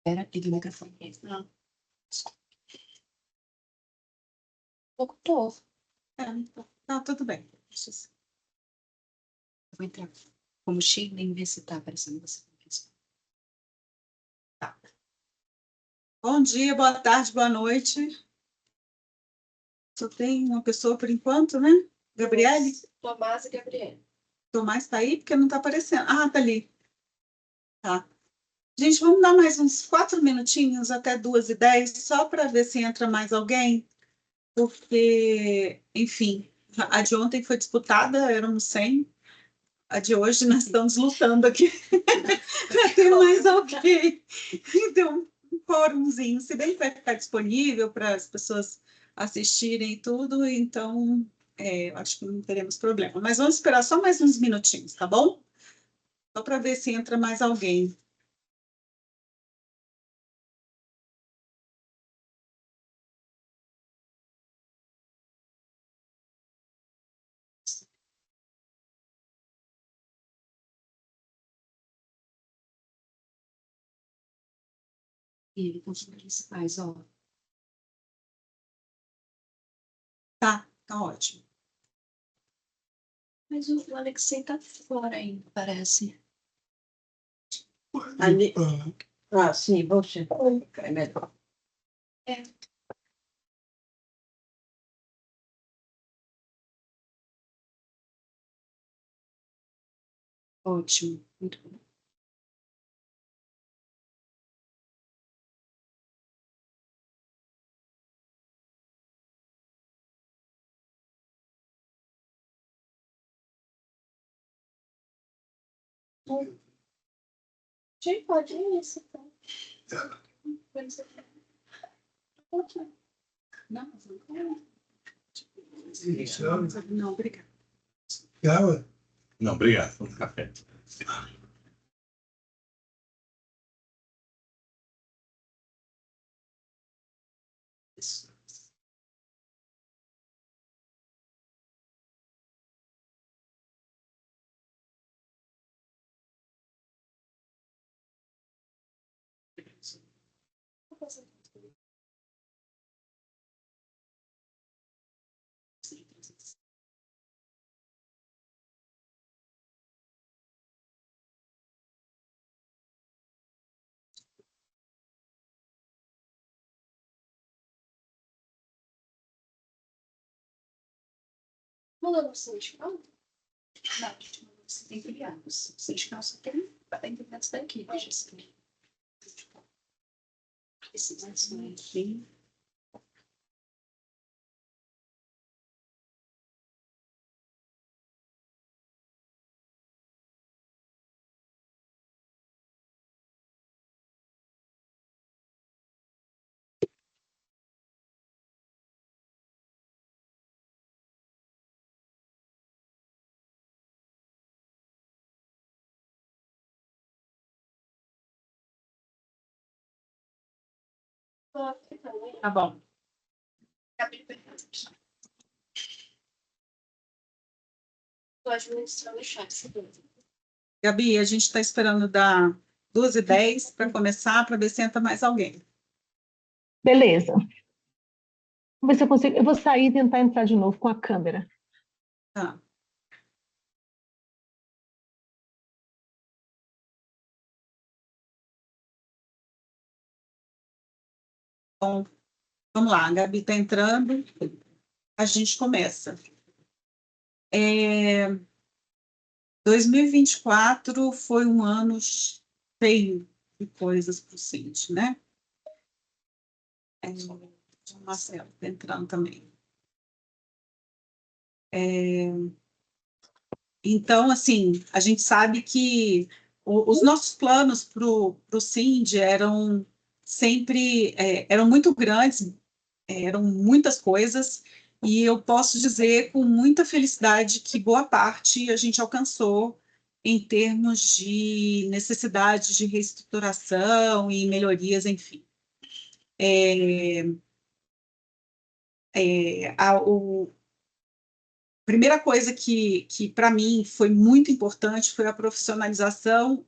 Era aqui do microfone. Não. Locutor. Não, tudo bem. Eu vou entrar como Chile e ver se tá aparecendo você. Tá. Bom dia, boa tarde, boa noite. Só tem uma pessoa por enquanto, né? Gabriele? Tomás e Gabriele. Tomás está aí porque não está aparecendo. Ah, tá ali. Tá. Gente, vamos dar mais uns 4 minutinhos até 2h10, só para ver se entra mais alguém, porque, enfim, a de ontem foi disputada, éramos 100. A de hoje nós estamos lutando aqui para ter mais alguém. Então, um quórumzinho, se bem que vai ficar disponível para as pessoas assistirem e tudo, então acho que não teremos problema. Mas vamos esperar só mais uns minutinhos, tá bom? Só para ver se entra mais alguém. E ele com os principais, ó. Tá ótimo. Mas o Alexei tá fora ainda, parece. Ali. Ah, sim, você. É melhor. É. Ótimo, muito bom. Gente, pode ir isso, então. Não, não, obrigada. Não, obrigado. Um café. Isso. Mandou você de calça? Não, a gente mandou você tem criados. Você de calça tem integrantes da equipe, Jéssica. Esse mais aqui. Tá bom. Estou administrando o chat. Gabi, a gente está esperando dar 2h10 para começar, para ver se entra mais alguém. Beleza. Vamos ver se eu consigo. Eu vou sair e tentar entrar de novo com a câmera. Tá. Bom, vamos lá, a Gabi está entrando, a gente começa. 2024 foi um ano cheio de coisas para o Cinti, né? O Marcelo está entrando também. Então, assim, a gente sabe que os nossos planos para o Cindy eram sempre eram muito grandes, eram muitas coisas, e eu posso dizer com muita felicidade que boa parte a gente alcançou em termos de necessidade de reestruturação e melhorias, enfim. Primeira coisa que para mim foi muito importante foi a profissionalização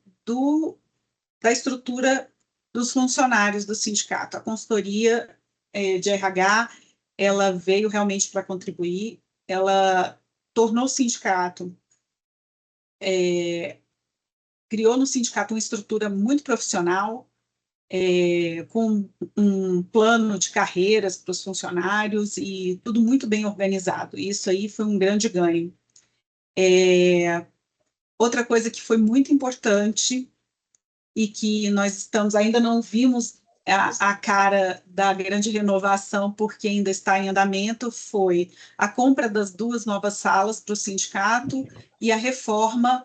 da estrutura dos funcionários do sindicato. A consultoria de RH, ela veio realmente para contribuir, ela tornou o sindicato, criou no sindicato uma estrutura muito profissional, com um plano de carreiras para os funcionários e tudo muito bem organizado. Isso aí foi um grande ganho. Outra coisa que foi muito importante e que nós ainda não vimos a cara da grande renovação, porque ainda está em andamento, foi a compra das 2 novas salas para o sindicato e a reforma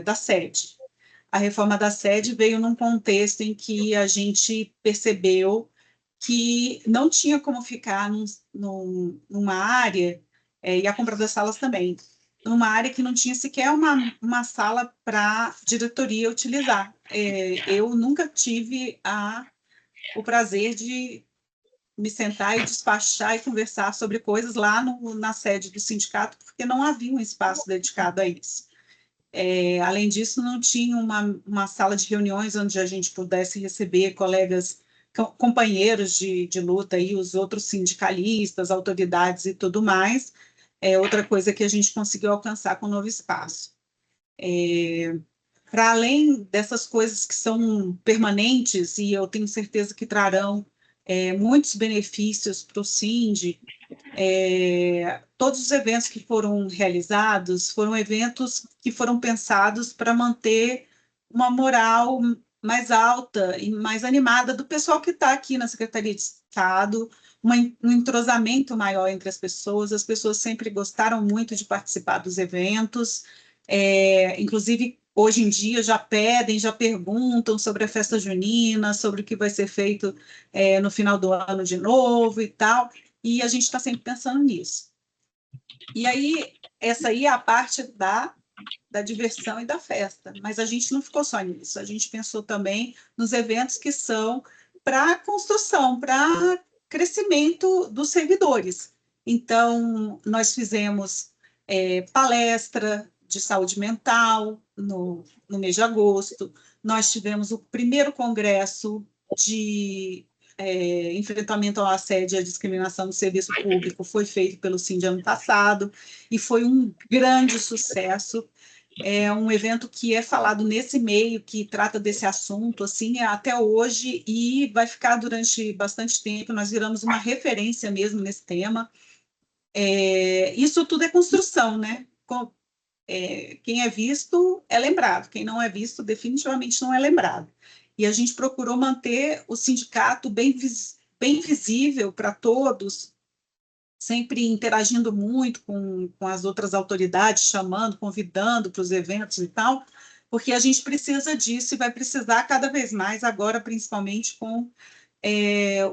da sede. A reforma da sede veio num contexto em que a gente percebeu que não tinha como ficar numa área, e a compra das salas também, numa área que não tinha sequer uma sala para a diretoria utilizar. Eu nunca tive o prazer de me sentar e despachar e conversar sobre coisas lá na sede do sindicato, porque não havia um espaço dedicado a isso. Além disso, não tinha uma sala de reuniões onde a gente pudesse receber colegas, companheiros de luta, e os outros sindicalistas, autoridades e tudo mais. Outra coisa que a gente conseguiu alcançar com o novo espaço. Para além dessas coisas que são permanentes, e eu tenho certeza que trarão muitos benefícios para o Sindi, todos os eventos que foram realizados foram eventos que foram pensados para manter uma moral mais alta e mais animada do pessoal que está aqui na Secretaria de Estado, um entrosamento maior entre as pessoas sempre gostaram muito de participar dos eventos, inclusive hoje em dia já pedem, já perguntam sobre a festa junina, sobre o que vai ser feito no final do ano de novo e tal, e a gente está sempre pensando nisso. E aí, essa aí é a parte da diversão e da festa, mas a gente não ficou só nisso, a gente pensou também nos eventos que são para construção, para crescimento dos servidores. Então, nós fizemos palestra de saúde mental no mês de agosto, nós tivemos o primeiro congresso de enfrentamento ao assédio e à discriminação no serviço público, foi feito pelo Sindi ano passado, e foi um grande sucesso. É um evento que é falado nesse meio, que trata desse assunto, assim, até hoje, e vai ficar durante bastante tempo. Nós viramos uma referência mesmo nesse tema. Isso tudo é construção, né? Quem é visto é lembrado, quem não é visto definitivamente não é lembrado. E a gente procurou manter o sindicato bem visível para todos, sempre interagindo muito com as outras autoridades, chamando, convidando para os eventos e tal, porque a gente precisa disso e vai precisar cada vez mais agora, principalmente com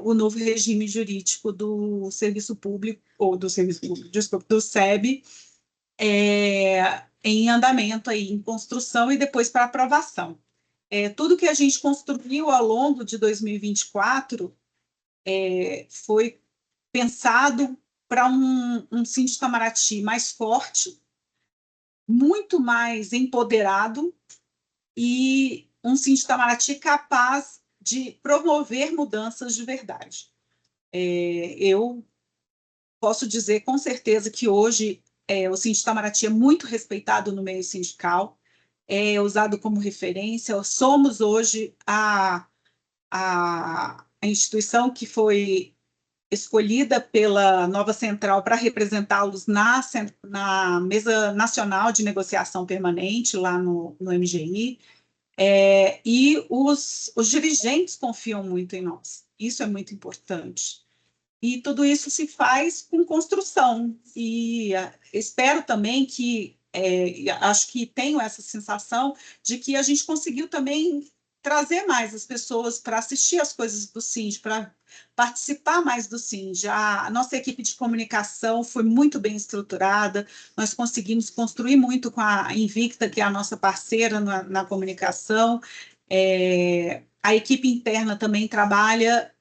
o novo regime jurídico do serviço público, ou do serviço público, desculpa, do SEB, em andamento, aí, em construção e depois para aprovação. Tudo que a gente construiu ao longo de 2024 foi pensado para um Sindi Itamaraty mais forte, muito mais empoderado e um Sindi Itamaraty capaz de promover mudanças de verdade. Eu posso dizer com certeza que hoje o Sindi Itamaraty é muito respeitado no meio sindical, é usado como referência. Somos hoje a instituição que foi escolhida pela Nova Central para representá-los na Mesa Nacional de Negociação Permanente, lá no MGI, e os dirigentes confiam muito em nós. Isso é muito importante. E tudo isso se faz com construção. E espero também que, acho que tenho essa sensação de que a gente conseguiu também trazer mais as pessoas para assistir as coisas do Sindi, para participar mais do Sindi. A nossa equipe de comunicação foi muito bem estruturada, nós conseguimos construir muito com a Invicta, que é a nossa parceira na comunicação. A equipe interna também trabalha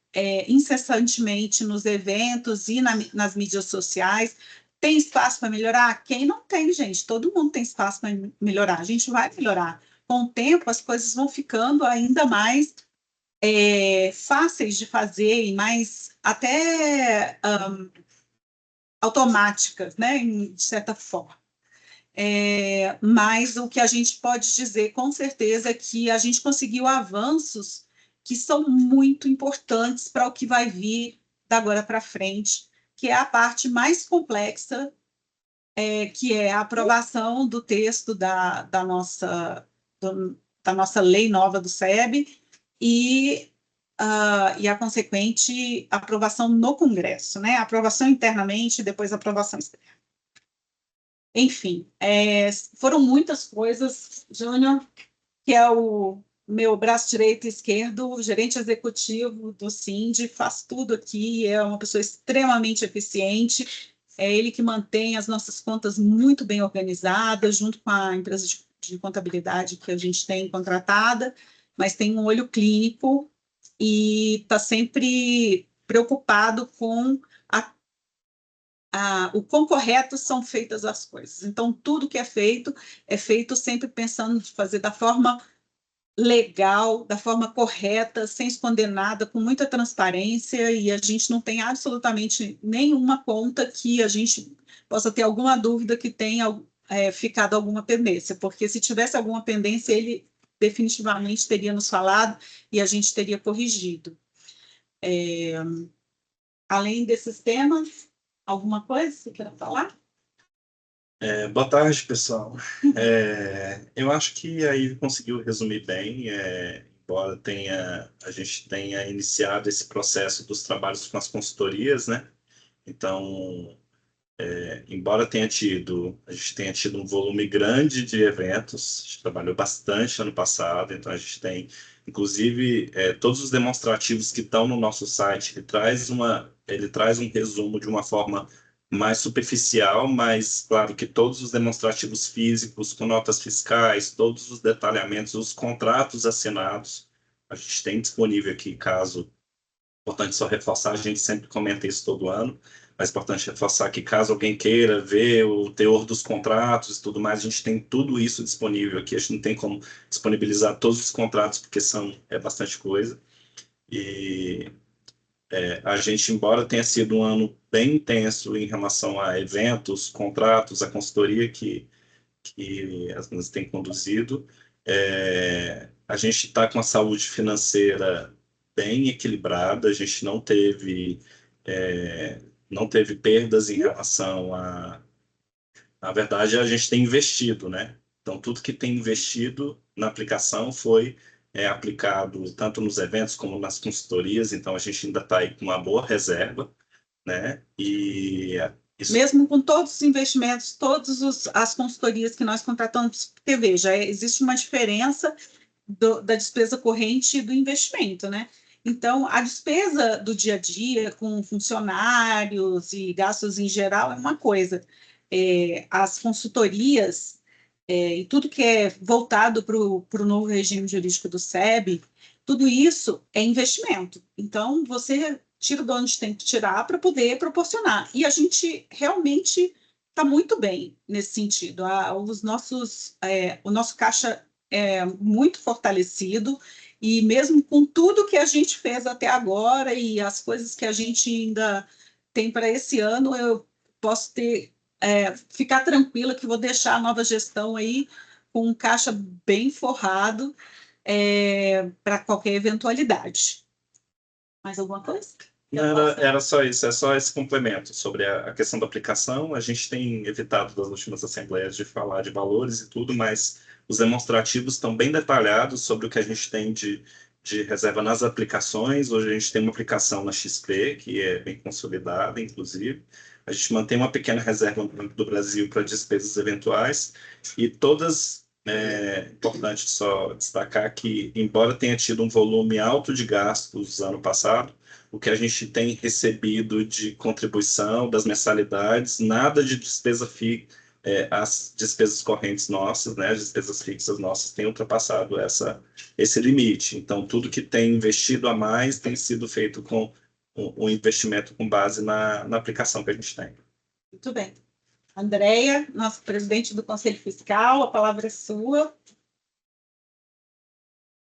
incessantemente nos eventos e nas mídias sociais. Tem espaço para melhorar? Quem não tem, gente? Todo mundo tem espaço para melhorar. A gente vai melhorar. Com o tempo, as coisas vão ficando ainda mais fáceis de fazer e mais até automáticas, né, de certa forma. Mas o que a gente pode dizer com certeza é que a gente conseguiu avanços que são muito importantes para o que vai vir da agora para frente, que é a parte mais complexa, que é a aprovação do texto da nossa lei nova do SEB e a consequente aprovação no Congresso, né? Aprovação internamente e depois aprovação externa. Enfim, foram muitas coisas, Júnior, que é o meu braço direito e esquerdo, gerente executivo do Sind, faz tudo aqui, é uma pessoa extremamente eficiente, é ele que mantém as nossas contas muito bem organizadas, junto com a empresa de contabilidade que a gente tem contratada, mas tem um olho clínico e está sempre preocupado com o quão correto são feitas as coisas. Então, tudo que é feito sempre pensando em fazer da forma legal, da forma correta, sem esconder nada, com muita transparência, e a gente não tem absolutamente nenhuma conta que a gente possa ter alguma dúvida que tenha ficado alguma pendência, porque se tivesse alguma pendência, ele definitivamente teria nos falado e a gente teria corrigido. Além desses temas, alguma coisa que você queira falar? Boa tarde, pessoal. Eu acho que a Ive conseguiu resumir bem, embora a gente tenha iniciado esse processo dos trabalhos com as consultorias, né? Então, embora a gente tenha tido um volume grande de eventos, a gente trabalhou bastante ano passado, então a gente tem, inclusive, todos os demonstrativos que estão no nosso site, ele traz um resumo de uma forma mais superficial, mas claro que todos os demonstrativos físicos, com notas fiscais, todos os detalhamentos, os contratos assinados, a gente tem disponível aqui, caso, importante só reforçar, a gente sempre comenta isso todo ano, mas é importante reforçar que caso alguém queira ver o teor dos contratos e tudo mais, a gente tem tudo isso disponível aqui, a gente não tem como disponibilizar todos os contratos, porque é bastante coisa, e a gente, embora tenha sido um ano bem intenso em relação a eventos, contratos, a consultoria que as meninas têm conduzido, a gente está com a saúde financeira bem equilibrada, a gente não teve perdas em relação a... Na verdade, a gente tem investido, né? Então, tudo que tem investido na aplicação foi aplicado tanto nos eventos como nas consultorias, então a gente ainda está aí com uma boa reserva, né? E isso... Mesmo com todos os investimentos, todas as consultorias que nós contratamos, porque veja, existe uma diferença da despesa corrente e do investimento, né? Então, a despesa do dia a dia, com funcionários e gastos em geral, é uma coisa. As consultorias e tudo que é voltado para o novo regime jurídico do SEB, tudo isso é investimento. Então, você tira de onde tem que tirar para poder proporcionar. E a gente realmente está muito bem nesse sentido. O nosso caixa é muito fortalecido, e mesmo com tudo que a gente fez até agora e as coisas que a gente ainda tem para esse ano, eu posso ficar tranquila que vou deixar a nova gestão aí com um caixa bem forrado para qualquer eventualidade. Mais alguma coisa? Era só isso, é só esse complemento sobre a questão da aplicação. A gente tem evitado das últimas assembleias de falar de valores e tudo, mas os demonstrativos estão bem detalhados sobre o que a gente tem de reserva nas aplicações. Hoje a gente tem uma aplicação na XP, que é bem consolidada, inclusive. A gente mantém uma pequena reserva no Banco do Brasil para despesas eventuais, e todas... É importante só destacar que, embora tenha tido um volume alto de gastos ano passado, o que a gente tem recebido de contribuição das mensalidades, nada de despesa fixa, as despesas correntes nossas, né, as despesas fixas nossas têm ultrapassado esse limite. Então, tudo que tem investido a mais tem sido feito com um investimento com base na aplicação que a gente tem. Muito bem. Andréia, nossa presidente do Conselho Fiscal, a palavra é sua.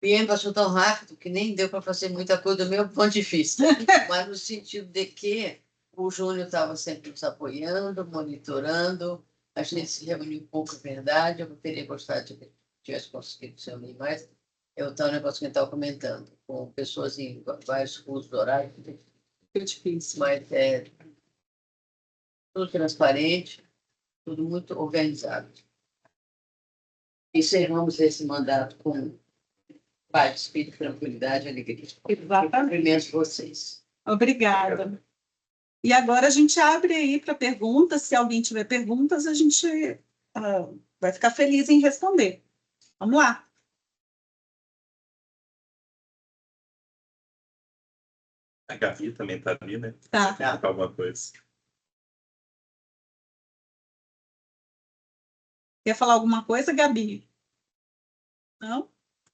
E passou tão rápido que nem deu para fazer muita coisa do meu ponto de vista, mas no sentido de que o Júnior estava sempre nos apoiando, monitorando, a gente se reuniu um pouco, é verdade, eu teria gostado de que tivesse conseguido se reunir mais. Eu estava um negócio que a gente estava comentando, com pessoas em vários cursos horários, Foi difícil. mas tudo transparente, tudo muito organizado. Encerramos esse mandato com paz, espírito, tranquilidade e alegria. Exatamente. Cumprimento vocês. Obrigada. E agora a gente abre aí para perguntas. Se alguém tiver perguntas, a gente vai ficar feliz em responder. Vamos lá. A Gabi também está ali, né? Tá. Quer falar alguma coisa? Quer falar alguma coisa, Gabi? Não?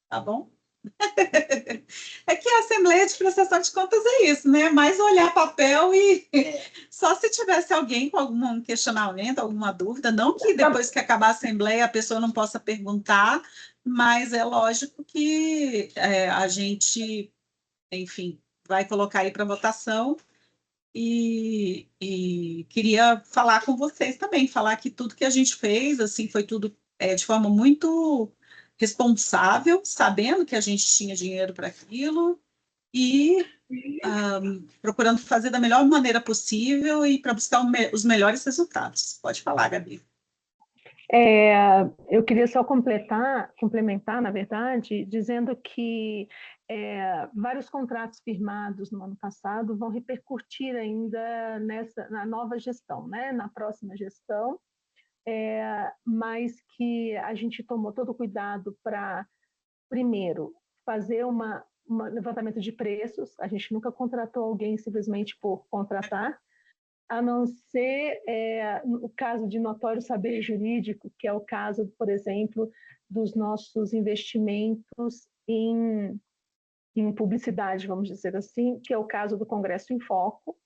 Tá bom. É que a Assembleia de Prestação de Contas é isso, né? Mais olhar papel e só se tivesse alguém com algum questionamento, alguma dúvida, não que depois que acabar a Assembleia a pessoa não possa perguntar, mas é lógico que a gente, enfim, vai colocar aí para votação e queria falar com vocês também, falar que tudo que a gente fez, assim, foi tudo de forma muito responsável, sabendo que a gente tinha dinheiro para aquilo e procurando fazer da melhor maneira possível e para buscar os melhores resultados. Pode falar, Gabi. Eu queria só complementar, na verdade, dizendo que vários contratos firmados no ano passado vão repercutir ainda na nova gestão, né? Na próxima gestão, mas que a gente tomou todo o cuidado para, primeiro, fazer um levantamento de preços. A gente nunca contratou alguém simplesmente por contratar, a não ser o caso de notório saber jurídico, que é o caso, por exemplo, dos nossos investimentos em publicidade, vamos dizer assim, que é o caso do Congresso em Foco,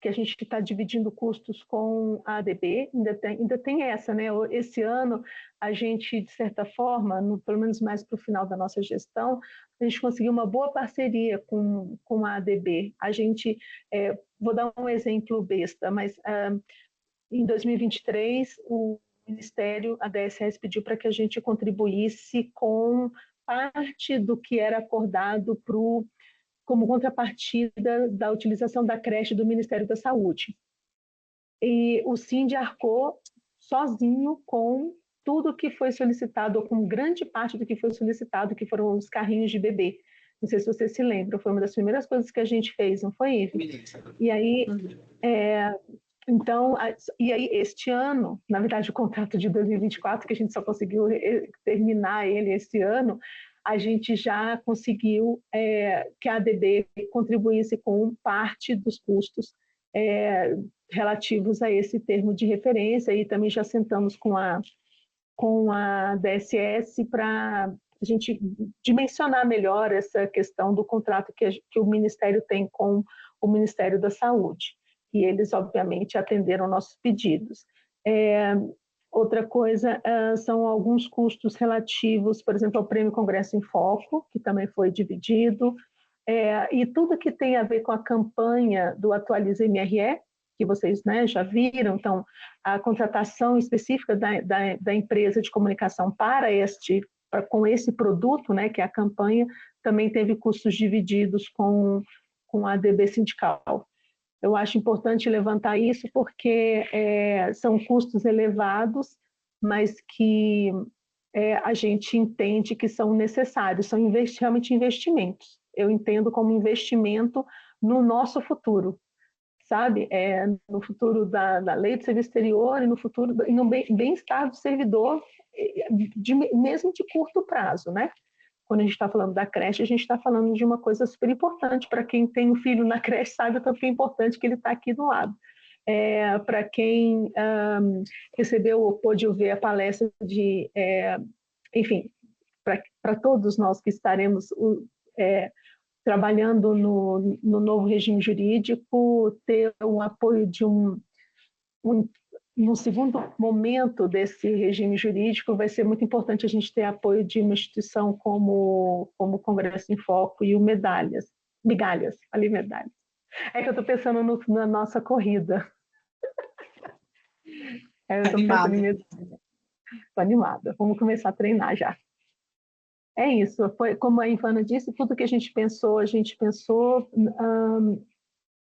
que a gente está dividindo custos com a ADB, ainda tem essa, né? Esse ano, a gente, de certa forma, pelo menos mais para o final da nossa gestão, a gente conseguiu uma boa parceria com a ADB. A gente, vou dar um exemplo besta, mas em 2023, o Ministério, a DSS, pediu para que a gente contribuísse com parte do que era acordado como contrapartida da utilização da creche do Ministério da Saúde. E o Sind arcou sozinho com tudo que foi solicitado, ou com grande parte do que foi solicitado, que foram os carrinhos de bebê. Não sei se você se lembra, foi uma das primeiras coisas que a gente fez, não foi, Ive? E aí, então, e aí este ano, na verdade o contrato de 2024, que a gente só conseguiu terminar ele esse ano, a gente já conseguiu que a ADB contribuísse com parte dos custos relativos a esse termo de referência, e também já sentamos com a DSS para a gente dimensionar melhor essa questão do contrato que o Ministério tem com o Ministério da Saúde. E eles, obviamente, atenderam nossos pedidos. Outra coisa são alguns custos relativos, por exemplo, ao Prêmio Congresso em Foco, que também foi dividido, e tudo que tem a ver com a campanha do Atualiza MRE, que vocês, né, já viram. Então, a contratação específica da empresa de comunicação com esse produto, né, que é a campanha, também teve custos divididos com a ADB sindical. Eu acho importante levantar isso porque são custos elevados, mas que a gente entende que são necessários, são realmente investimentos. Eu entendo como investimento no nosso futuro, sabe? No futuro da lei do serviço exterior e no futuro e no bem-estar do servidor, mesmo de curto prazo, né? Quando a gente está falando da creche, a gente está falando de uma coisa super importante. Para quem tem um filho na creche, sabe o tanto que é importante que ele está aqui do lado. Para quem recebeu ou pôde ver a palestra enfim, para todos nós que estaremos trabalhando no novo regime jurídico, ter o apoio de no segundo momento desse regime jurídico, vai ser muito importante a gente ter apoio de uma instituição como o Congresso em Foco e o Migalhas, ali medalhas. É que eu estou pensando na nossa corrida. Eu estou pensando em medalha. Estou animada, vamos começar a treinar já. É isso, foi como a Ivana disse, tudo que a gente pensou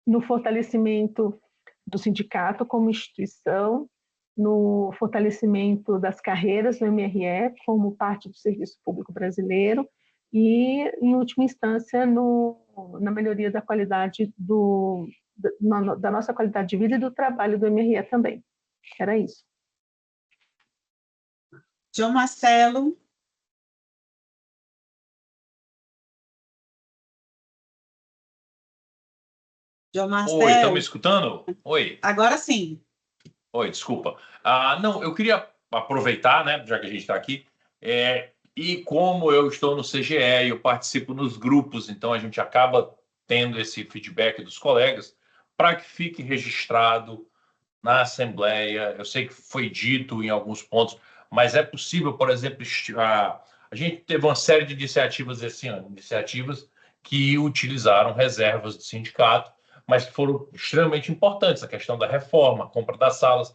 no fortalecimento do sindicato como instituição, no fortalecimento das carreiras no MRE como parte do serviço público brasileiro e, em última instância, na melhoria da qualidade da nossa qualidade de vida e do trabalho do MRE também. Era isso. João Marcelo. João Marcelo. Oi, estão me escutando? Oi. Agora sim. Oi, desculpa. Não, eu queria aproveitar, né, já que a gente está aqui, e como eu estou no CGE e eu participo nos grupos, então a gente acaba tendo esse feedback dos colegas para que fique registrado na Assembleia. Eu sei que foi dito em alguns pontos, mas é possível, por exemplo, a gente teve uma série de iniciativas esse ano, iniciativas que utilizaram reservas do sindicato, mas que foram extremamente importantes, a questão da reforma, a compra das salas.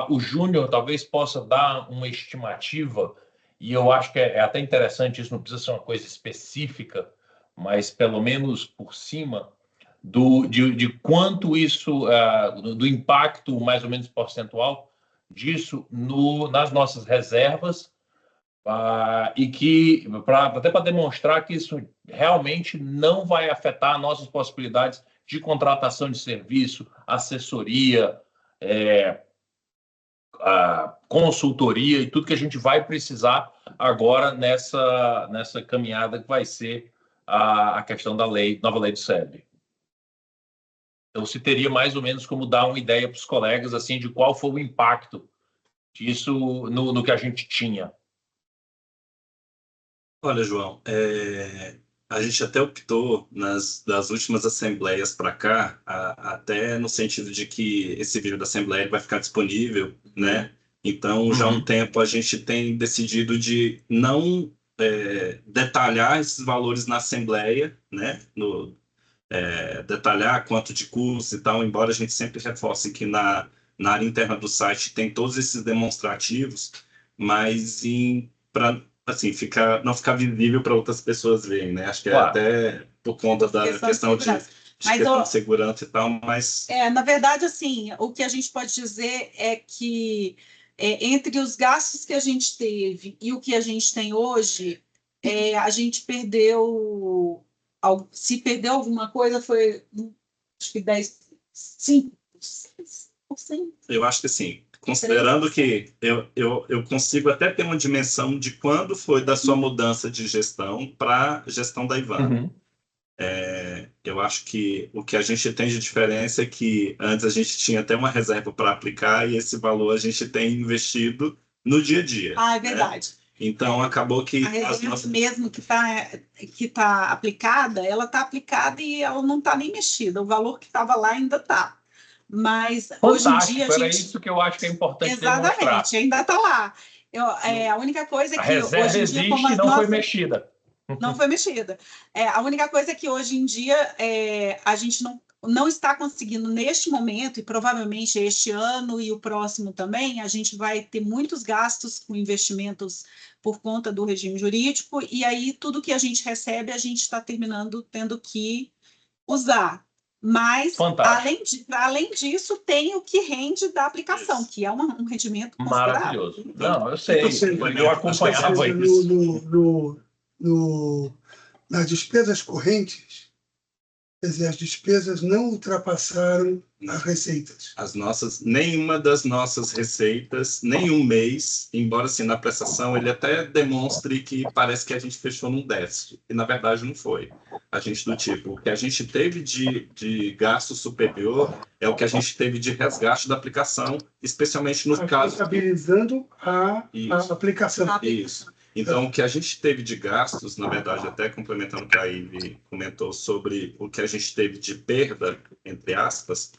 O Júnior talvez possa dar uma estimativa, e eu acho que é até interessante, isso não precisa ser uma coisa específica, mas pelo menos por cima, de quanto isso, do impacto mais ou menos percentual disso nas nossas reservas, e que até para demonstrar que isso realmente não vai afetar nossas possibilidades de contratação de serviço, assessoria, consultoria e tudo que a gente vai precisar agora nessa caminhada que vai ser a questão da nova lei do SEB. Então, se teria mais ou menos como dar uma ideia para os colegas assim, de qual foi o impacto disso no que a gente tinha. Olha, João, a gente até optou das últimas assembleias para cá, até no sentido de que esse vídeo da assembleia vai ficar disponível, né? Então, já há um tempo a gente tem decidido de não detalhar esses valores na assembleia, né? Detalhar quanto de custo e tal, embora a gente sempre reforce que na área interna do site tem todos esses demonstrativos, mas para assim, não ficar visível para outras pessoas verem, né? Acho que Claro. Até por conta da questão de questão de segurança e tal, mas... Na verdade, assim, o que a gente pode dizer é que entre os gastos que a gente teve e o que a gente tem hoje, a gente perdeu... Se perdeu alguma coisa, foi, acho que 5%. Eu acho que sim. Considerando que eu consigo até ter uma dimensão de quando foi da sua mudança de gestão para a gestão da Ivana. Eu acho que o que a gente tem de diferença é que antes a gente tinha até uma reserva para aplicar e esse valor a gente tem investido no dia a dia. É verdade. Né? Então, acabou que... A reserva mesmo que tá aplicada, ela está aplicada e ela não está nem mexida. O valor que estava lá ainda está. Mas fantástico, hoje em dia era isso que eu acho que é importante demonstrar. Exatamente, ainda está lá. A única coisa é que hoje em dia, como não foi mexida. Não foi mexida. A única coisa é que hoje em dia a gente não está conseguindo neste momento, e provavelmente este ano e o próximo também, a gente vai ter muitos gastos com investimentos por conta do regime jurídico, e aí tudo que a gente recebe, a gente está tendo que usar. Mas, além disso, tem o que rende da aplicação, que é um rendimento considerável. Maravilhoso. Não, eu sei, eu acompanhava isso. Nas despesas correntes, quer dizer, as despesas não ultrapassaram as receitas. Nenhuma das nossas receitas, nenhum mês, embora assim na prestação ele até demonstre que parece que a gente fechou num déficit, e na verdade não foi. A gente o que a gente teve de gasto superior é o que a gente teve de resgate da aplicação, especialmente nos casos... Estabilizando a aplicação. Isso. Então, o que a gente teve de gastos, na verdade, até complementando o que a Ivy comentou sobre o que a gente teve de perda, entre aspas,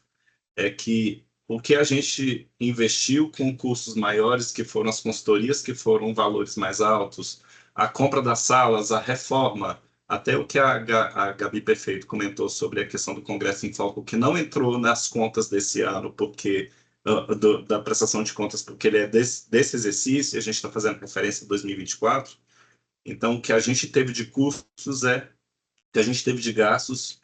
é que o que a gente investiu com custos maiores, que foram as consultorias, que foram valores mais altos, a compra das salas, a reforma, até o que a Gabi Perfeito comentou sobre a questão do Congresso em Foco, que não entrou nas contas desse ano, porque da prestação de contas, porque ele é desse exercício, e a gente está fazendo referência a 2024. Então, o que a gente teve de custos que a gente teve de gastos,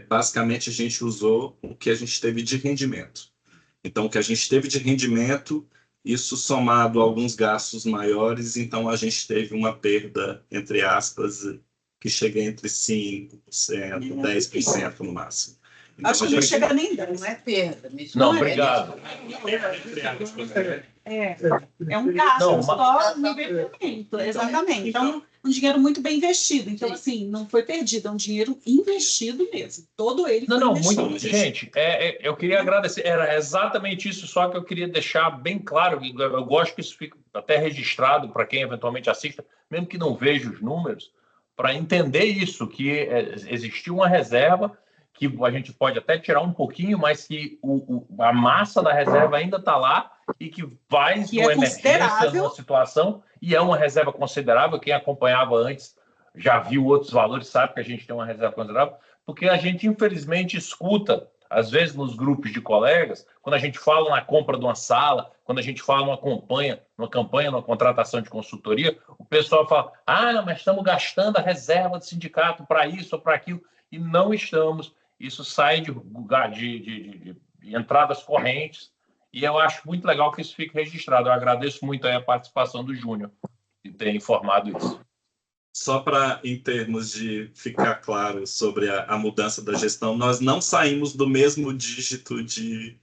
basicamente a gente usou o que a gente teve de rendimento. Então, o que a gente teve de rendimento, isso somado a alguns gastos maiores, então a gente teve uma perda, entre aspas, que chega entre 5%, 10% no máximo. Então, Acho que não chega nem 10. Não é perda. Não, é obrigado. É um gasto Não, só no investimento, exatamente. Então, um dinheiro muito bem investido. Então, assim, não foi perdido, é um dinheiro investido mesmo. Todo ele foi investido. Muito. Gente, eu queria agradecer. Era exatamente isso, só que eu queria deixar bem claro. Eu gosto que isso fique até registrado para quem eventualmente assista, mesmo que não veja os números, para entender isso, que existiu uma reserva que a gente pode até tirar um pouquinho, mas que a massa da reserva ainda está lá e que vai numa emergência, numa situação, e é uma reserva considerável. Quem acompanhava antes já viu outros valores, sabe que a gente tem uma reserva considerável, porque a gente, infelizmente, escuta, às vezes, nos grupos de colegas, quando a gente fala na compra de uma sala, quando a gente fala numa campanha, numa contratação de consultoria, o pessoal fala, mas estamos gastando a reserva do sindicato para isso ou para aquilo, e não estamos. Isso sai de entradas correntes, e eu acho muito legal que isso fique registrado. Eu agradeço muito aí a participação do Júnior de ter informado isso. Só para, em termos de ficar claro sobre a mudança da gestão, nós não saímos do mesmo dígito de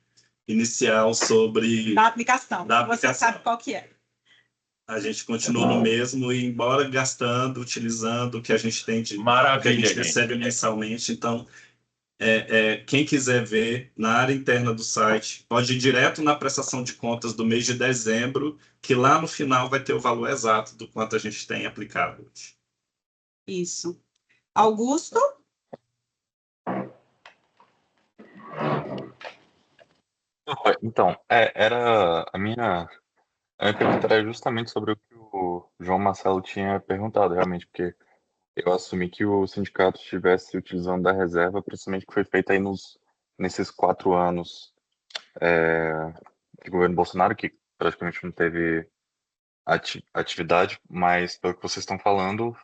inicial sobre... Da aplicação. Você sabe qual que é. A gente continua no mesmo, e embora gastando, utilizando o que a gente tem de... Maravilha, que a gente recebe mensalmente. Então, quem quiser ver na área interna do site, pode ir direto na prestação de contas do mês de dezembro, que lá no final vai ter o valor exato do quanto a gente tem aplicado hoje. Isso. Augusto? Então, era a minha pergunta era justamente sobre o que o João Marcelo tinha perguntado, realmente, porque eu assumi que o sindicato estivesse utilizando da reserva, principalmente que foi feita aí nesses 4 anos de governo Bolsonaro, que praticamente não teve atividade, mas pelo que vocês estão falando,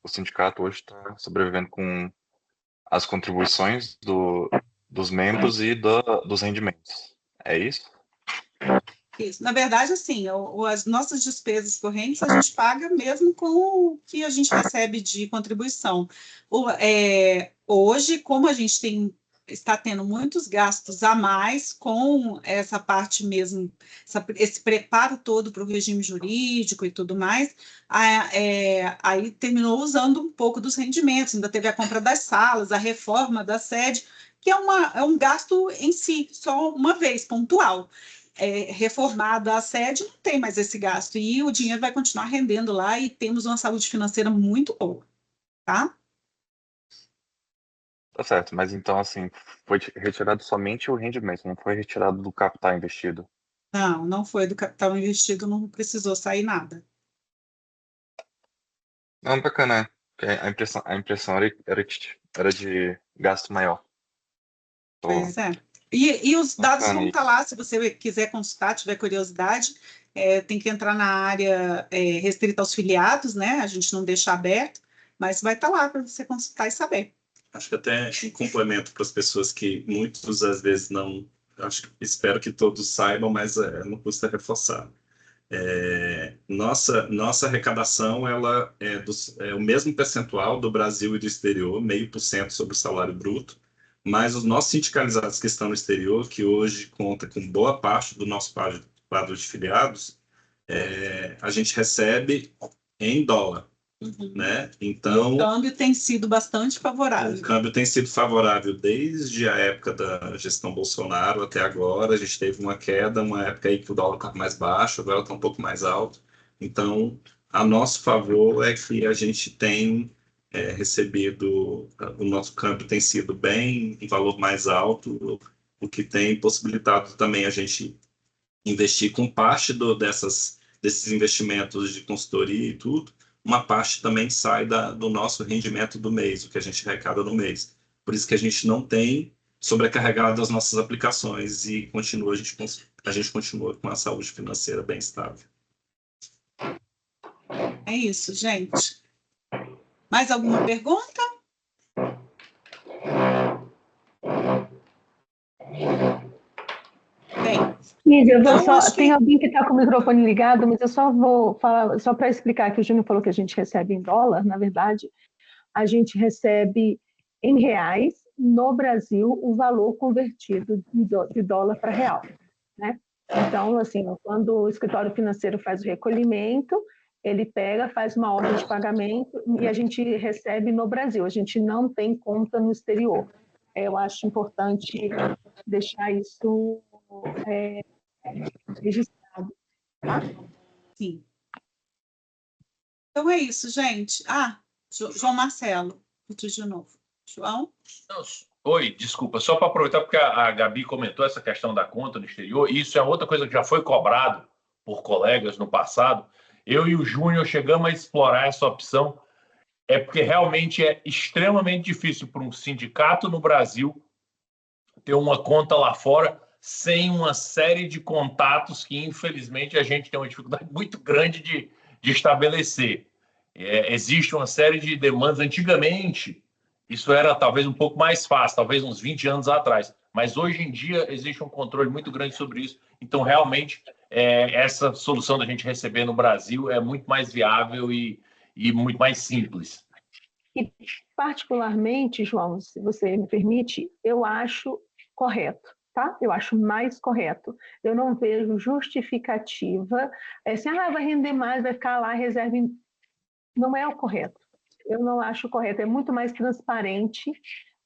o sindicato hoje está sobrevivendo com as contribuições dos membros e dos rendimentos. É isso? Isso. Na verdade, assim, as nossas despesas correntes a gente paga mesmo com o que a gente recebe de contribuição. Hoje, como a gente está tendo muitos gastos a mais com essa parte mesmo, esse preparo todo para o regime jurídico e tudo mais, aí terminou usando um pouco dos rendimentos, ainda teve a compra das salas, a reforma da sede, que é um gasto em si, só uma vez, pontual. Reformada a sede, não tem mais esse gasto, e o dinheiro vai continuar rendendo lá, e temos uma saúde financeira muito boa, tá? Tá certo, mas então, assim, foi retirado somente o rendimento, não foi retirado do capital investido? Não foi do capital investido, não precisou sair nada. Não, bacana, a impressão era de gasto maior. Pois é. E os dados vão estar lá, se você quiser consultar, tiver curiosidade, tem que entrar na área restrita aos filiados, né? A gente não deixa aberto, mas vai estar lá para você consultar e saber. Acho que até um complemento para as pessoas que muitos, às vezes, não... espero que todos saibam, mas não custa reforçar. Nossa arrecadação ela é o mesmo percentual do Brasil e do exterior, 0,5% sobre o salário bruto, mas os nossos sindicalizados que estão no exterior, que hoje conta com boa parte do nosso quadro de filiados, a gente recebe em dólar. Né? Então, o câmbio tem sido bastante favorável. O câmbio tem sido favorável desde a época da gestão Bolsonaro até agora. A gente teve uma queda, uma época aí que o dólar estava mais baixo, agora está um pouco mais alto. Então, a nosso favor é que a gente tem recebido, o nosso câmbio tem sido bem, um valor mais alto, o que tem possibilitado também a gente investir com parte desses investimentos de consultoria e tudo, uma parte também sai do nosso rendimento do mês, o que a gente arrecada no mês. Por isso que a gente não tem sobrecarregado as nossas aplicações e a gente continua com a saúde financeira bem estável. É isso, gente. Mais alguma pergunta? Bem, Lívia, eu vou então, só, acho que- tem alguém que está com o microfone ligado, mas eu só vou falar, só para explicar que o Júnior falou que a gente recebe em dólar, na verdade, a gente recebe em reais, no Brasil, o valor convertido de dólar para real, né? Então, assim, quando o escritório financeiro faz o recolhimento, ele pega, faz uma ordem de pagamento e a gente recebe no Brasil, a gente não tem conta no exterior. Eu acho importante deixar isso registrado, tá? sim. Então é isso, gente. João Marcelo, pediu de novo. João? Não, oi, desculpa, só para aproveitar, porque a Gabi comentou essa questão da conta no exterior, e isso é outra coisa que já foi cobrado por colegas no passado. Eu e o Júnior chegamos a explorar essa opção, porque realmente é extremamente difícil para um sindicato no Brasil ter uma conta lá fora sem uma série de contatos que, infelizmente, a gente tem uma dificuldade muito grande de estabelecer. Existe uma série de demandas. Antigamente, isso era talvez um pouco mais fácil, talvez uns 20 anos atrás, mas hoje em dia existe um controle muito grande sobre isso. Então, realmente, essa solução da gente receber no Brasil é muito mais viável e muito mais simples. E, particularmente, João, se você me permite, eu acho correto, tá? Eu acho mais correto. Eu não vejo justificativa, assim, vai render mais, vai ficar lá, reserva. Não é o correto. Eu não acho correto. É muito mais transparente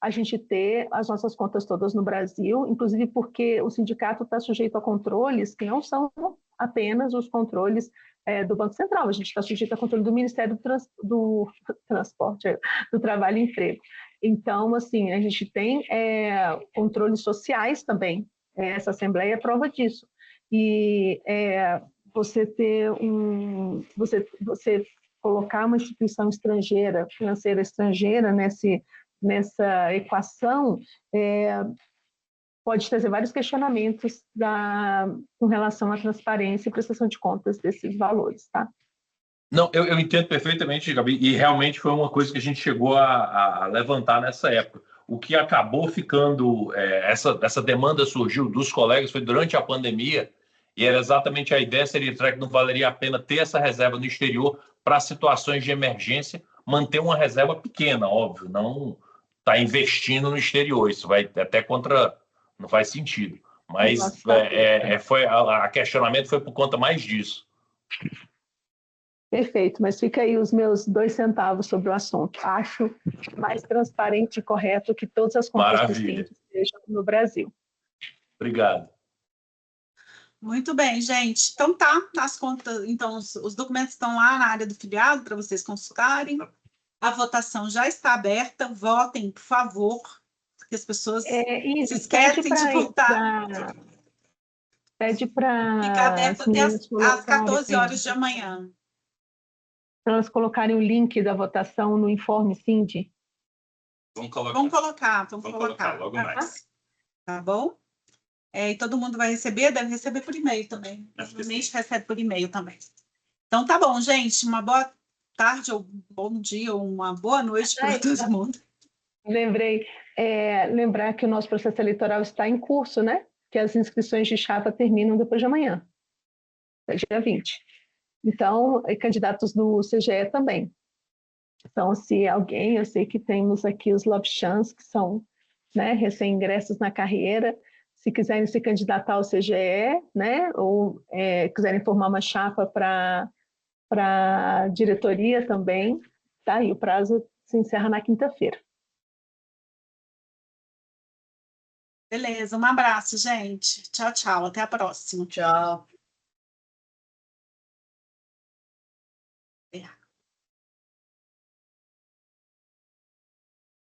a gente ter as nossas contas todas no Brasil, inclusive porque o sindicato está sujeito a controles que não são apenas os controles do Banco Central, a gente está sujeito a controle do Ministério do Transporte, do Trabalho e Emprego. Então, assim, a gente tem controles sociais também, essa Assembleia é prova disso. E você ter você colocar uma instituição estrangeira, financeira estrangeira nessa equação, pode trazer vários questionamentos com relação à transparência e prestação de contas desses valores, tá? Não, eu entendo perfeitamente, Gabi, e realmente foi uma coisa que a gente chegou a levantar nessa época. O que acabou ficando, essa demanda surgiu dos colegas, foi durante a pandemia, e era exatamente a ideia, seria que não valeria a pena ter essa reserva no exterior para situações de emergência, manter uma reserva pequena, óbvio, não está investindo no exterior, isso vai até não faz sentido. Mas a questionamento foi por conta mais disso. Perfeito, mas fica aí os meus 2 centavos sobre o assunto. Acho mais transparente e correto que todas as contas do Síndico estejam no Brasil. Obrigado. Muito bem, gente. Então as contas, então os documentos estão lá na área do filiado para vocês consultarem. A votação já está aberta. Votem, por favor, porque as pessoas se esquecem de votar. Pede para ficar aberto até às 14 horas de amanhã. Para elas colocarem o link da votação no informe Cindy. Vamos colocar logo mais. Tá bom? E todo mundo vai receber, deve receber por e-mail também. Provavelmente recebe por e-mail também. Então tá bom, gente. Uma boa tarde, ou um bom dia, ou uma boa noite para todo mundo. Lembrar que o nosso processo eleitoral está em curso, né? Que as inscrições de chapa terminam depois de amanhã, dia 20. Então, candidatos do CGE também. Então, se alguém, eu sei que temos aqui os Love Chance, que são, né, recém-ingressos na carreira, se quiserem se candidatar ao CGE, né, ou quiserem formar uma chapa para a diretoria também, tá? E o prazo se encerra na quinta-feira. Beleza, um abraço, gente. Tchau, tchau. Até a próxima. Tchau.